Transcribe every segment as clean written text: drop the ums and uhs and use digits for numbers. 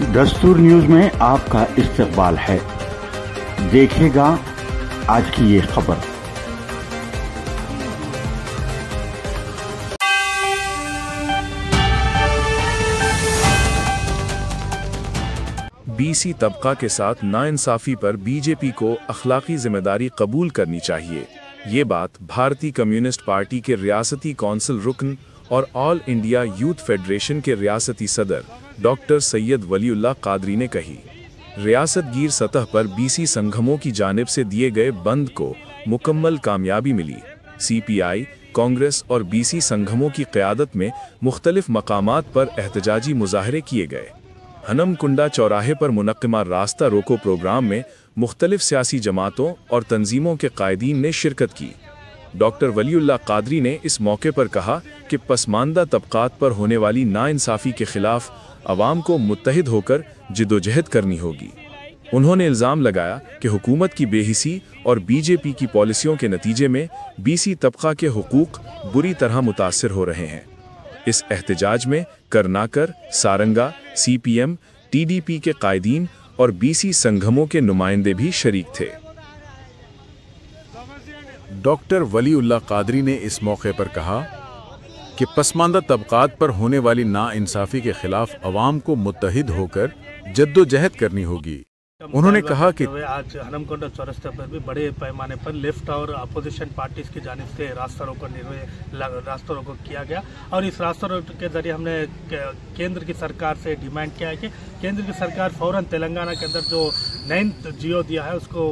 दस्तूर न्यूज में आपका इस्तकबाल है। देखिएगा आज की ये खबर। बीसी तबका के साथ नाइंसाफी पर बीजेपी को अखलाकी जिम्मेदारी कबूल करनी चाहिए। ये बात भारतीय कम्युनिस्ट पार्टी के रियासती कौंसिल रुकन और ऑल इंडिया यूथ फेडरेशन के रियासती सदर डॉक्टर सैयद वलीउल्लाह कादरी ने कही। रियासत गिर सतह पर बीसी संगठनों की जानिब से दिए गए बंद को मुकम्मल कामयाबी मिली। सीपीआई, कांग्रेस और बीसी संगठनों की क़यादत में मुख्तलिफ मकामात पर एहतजाजी मुजाहरे किए गए। हनमकुंडा चौराहे पर मुनक्किमा रास्ता रोको प्रोग्राम में मुख्तलिफ सियासी जमातों और तंजीमों के कायदीन ने शिरकत की। डॉक्टर वलीउल्लाह कादरी ने इस मौके पर कहा कि पसमानदा तबकात पर होने वाली नाइंसाफ़ी के खिलाफ अवाम को मुत्तहिद होकर जिद्दोजहद करनी होगी। उन्होंने इल्ज़ाम लगाया कि हुकूमत की बेहिसी और बीजेपी की पॉलिसियों के नतीजे में बीसी तबका के हुकूक बुरी तरह मुतासर हो रहे हैं। इस एहतजाज में करनाकर, सारंगा, सीपीएम, टीडीपी के कायदीन और बीसी संगठनों के नुमाइंदे भी शरीक थे। डॉक्टर वलीउल्लाह कादरी ने इस मौके पर कहा कि पसमानदा तबकात पर होने वाली नाइंसाफ़ी के खिलाफ अवाम को मुत्तहिद होकर जद्दोजहद करनी होगी। उन्होंने कहा कि आज हनमकुंडा चौरास्ते पर भी बड़े पैमाने पर लेफ्ट और अपोजिशन पार्टीज की जानिब से रास्ता रोको किया गया और इस रास्ता रोको के जरिए हमने केंद्र की सरकार से डिमांड किया है कि केंद्र की सरकार फौरन तेलंगाना के अंदर जो 9th जियो दिया है उसको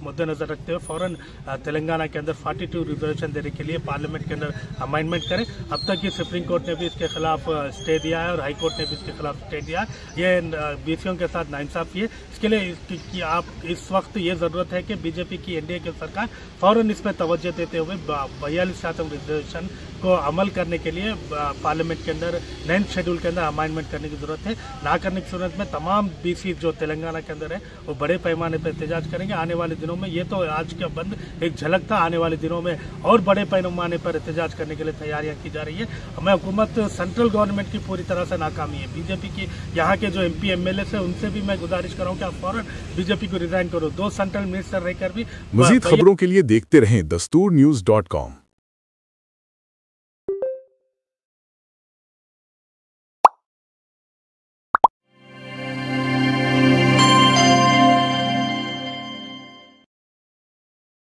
मद्देनजर रखते हुए फौरन तेलंगाना के अंदर 42 रिजर्वेशन देने के लिए पार्लियामेंट के अंदर अमेंडमेंट करें। अब तक ही सुप्रीम कोर्ट ने भी इसके खिलाफ स्टे दिया है और हाई कोर्ट ने भी इसके खिलाफ स्टे दिया है। ये बीसीओं के साथ नाइंसाफी है। इसके लिए कि आप इस वक्त ये ज़रूरत है कि बीजेपी की एनडीए की सरकार फौरन इस पर तवज्जो देते हुए 42% रिजर्वेशन को अमल करने के लिए पार्लियामेंट के अंदर 9th शेड्यूल के अंदर अमेंडमेंट करने की ज़रूरत है। ना करने की सूरत में तमाम बीसी जो तेलंगाना के अंदर है वो बड़े पैमाने पर एहतजाज करेंगे। आने वाले दिनों में ये तो आज का बंद एक झलक था, आने वाले दिनों में और बड़े पैमाने पर एहतजाज करने के लिए तैयारियां की जा रही है। हमें हुकूमत सेंट्रल गवर्नमेंट की पूरी तरह से नाकामी है। बीजेपी की यहाँ के जो MP MLA है उनसे भी मैं गुजारिश कर रहा हूँ कि आप फौरन बीजेपी को रिजाइन करो। 2 सेंट्रल मिनिस्टर रहकर भी। मजीद खबरों के लिए देखते रहें दस्तूरन्यूज़.com।